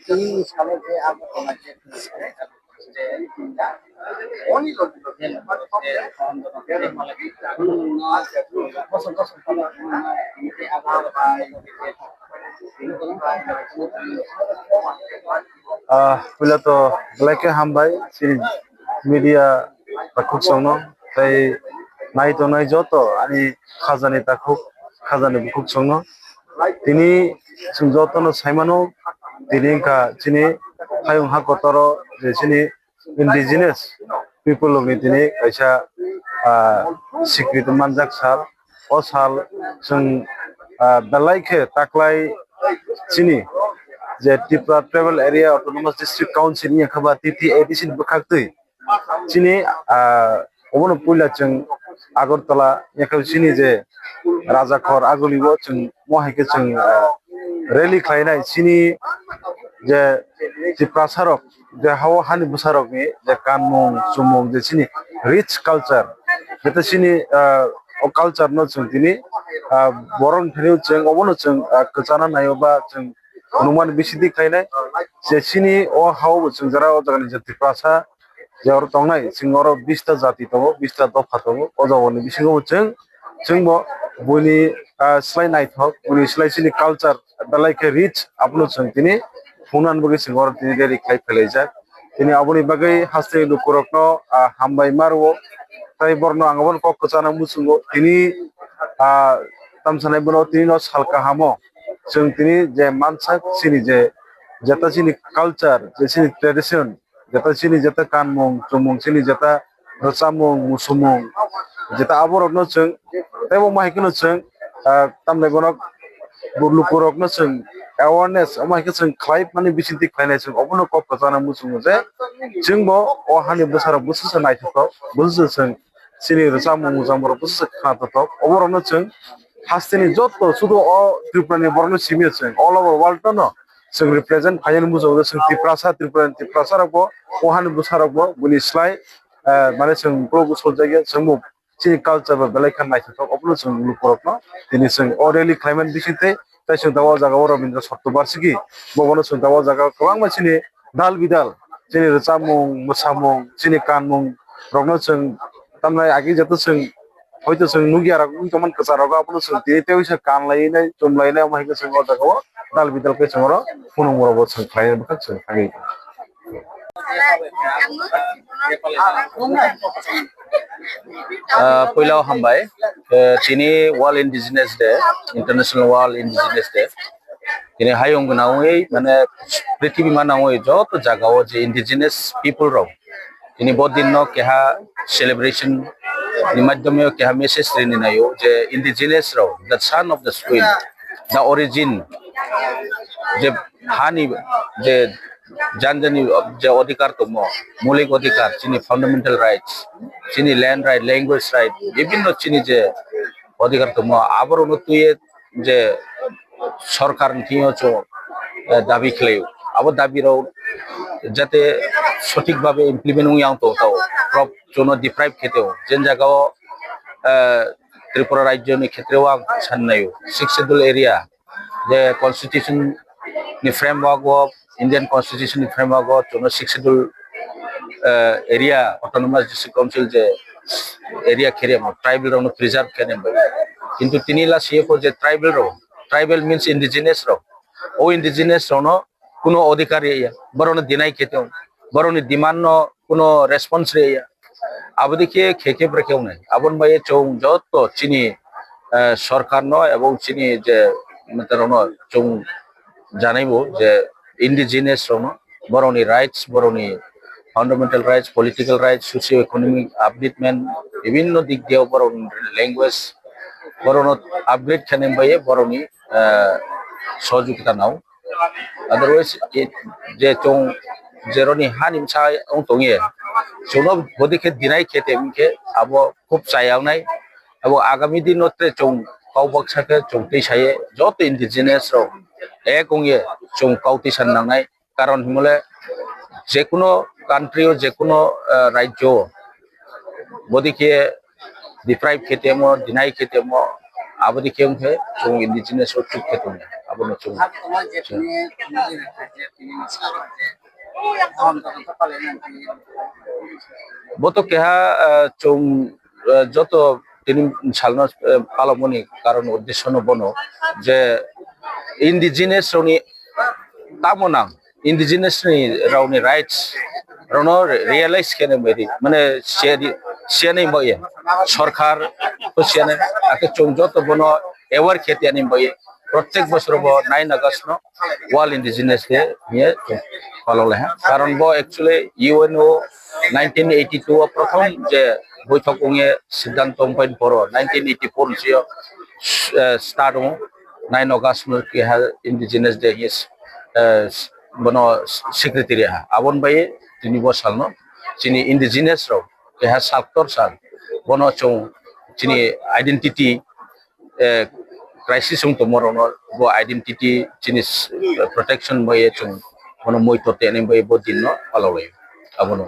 ini salah je apa macam only load pula to black hambai si media takuk songno tai nai to nai joto ani khazani takuk khazani bukuk songno tini sung joto no saimano tini ka chini hayung hakotoro je chini indigenous people of tini kaisa sikrit manjak sal o sal sung dalai ke taklai chini je Tripura Travel Area Autonomous District Council ni khaba titi edition bukhaktui chini obono puila chung Agartala yakhau chini je Rajakhor agulibo chung mohaike chung rally khlainai chini je Tripura je hawa hani busarok ni je kanmung sumung je chini rich culture jeta chini o culture no chung tini boron thriu chung obono chung kachana nayoba chung Hanuman bisidi khainai je chini o hawo chung jara o jagani je Tripura jor tongnai singoro 20 ta jati tongo 20 ta dopha tongo o jagoni bisingo chungbo boni slai naithok boni slai chini culture dalai ke rich apno chung tini phunan bogi singoro tini deri khai phelaijak tini aboni bagai haste lukurokno hambai marwo tai borno angabon kok kachana musungo tini tamsanai bono tini no salka hamo chung tini je mansak chini je jata chini culture je chini tradition jata chini jata kanmung chumung chini jata rosamung musumung jata aborok no chung tebo mahikno chung tamnai bono lukurok no chung awareness amahike chung khlaip mani bisinti khlainai chung obono kok kachana musungo je chungbo o hani busara bususa naithok busu chung chini rosamung musumung bususa khanatok oborok no chung hasteni joto sudo o Tripura borno simia chung all over world no chung represent khayan mujo chung Tripura rokbo o hani busarokbo buni slai mane chung pro busol jage chung chini culture ba belai khan naithok obono chung lukurokno tini chung orally climate bisite tai chung dawa jaga o Rabindra Sattobarsiki bobono chung dawa jaga kwbangma chini dal bidal chini rosamung musamung chini kanmung rokno chung tamnai agi jato chung hoito chung nugiara toman kacharoga abono chung tewisa kanlainai chumlainai amahike chung o jaga dal bidal ke chung ro phunung morobo chung khlainai bukha chung thangui Pulau Hambai, sini World Indigenous Day, International World Indigenous Day. Ini hayung naui, mana prithibi mana naui jauh tu jaga je Indigenous people rau. Ini bodin no keha celebration, ini madamyo keha message rini nayo je Indigenous rau, the son of the soil, the origin, je hani je janjani je odhikar tomo, mulik odhikar, chini fundamental rights, chini land right, language right, bibhinno chini je odhikar tomo, abar ono tuye je সরকার নিও চো দাবি খেলেও আবার দাবিরাও যাতে সঠিকভাবে implement উইয়াও তো তাও crop জন্য ডিপ্রাইভ খেতেও যেন জায়গাও ত্রিপুরা রাজ্যनि ক্ষেত্রেও আং সান্নায়ও 6 শিডিউল এরিয়া যে কনস্টিটিউশন नि फ्रेमवर्क অফ ইন্ডিয়ান কনস্টিটিউশন नि फ्रेमवर्क অফ জন্য 6 schedule area autonomous district council যে এরিয়া খেরে ট্রাইবাল রাউন্ড প্রিজার্ভ কেনেন কিন্তু তিনিলা সিএফও যে tribal Rao Tribal means indigenous raw. O indigenous raw no kuno odhikari ya. Barono dinai kete on. Barono demand no kuno response re ya. Abadi ke kheke brekeu nai. Abon baye chong joto chini Sarkar no এবং chini je matarono chong janaibo je indigenous raw no baroni rights baroni fundamental rights political rights socio economic upliftment bibhinno dik diye baron language barono upgrade khanem baye baroni সহযোগিতা নাও otherwise যে চং জেরনি হানিম চাই অং তংয়ে চনো বদিকে দিনাই খেতে মিকে আবো খুব চাইয়াवनाय এবং আগামী দিনতে চং কাউবাকসাকে চংতেই সায়ে যত ইন্ডিজিনাস র এক অংয়ে চং কাউতি সাননাंनाय কারণ হিমলে যে কোনো কান্ট্রি ও যে কোনো রাজ্য বদিকে ডিপ্রাইভ খেতেমো দিনাই খেতেমো abadi keung he chung indigenous chuk khetong abono chung Aku teman jet ini jet ini masalah jet. Tahun tahun paling nanti. boto keha chung joto tini salno palomoni karon uddesho no bono je indigenous roni tamonang indigenous ni rauni rights rono realize kene meri mane share boye সরকার তো share ake chung joto bono aware kheti ani boye প্রত্যেক বছর bo 9 August no world indigenous day niye palole ha karon bo actually UNO 1982 প্রথম যে বৈঠক উঙে সিদ্ধান্ত point পড়ো 1984 Jio start 9 August no ki ha indigenous day yes bono secretary ha abon baye tini bo salno chini indigenous ro ki ha saktor sal bono chung chini identity crisisung tomorrow bo identity chini protection boye chung bono moi tote ani boye bo dinno palole abono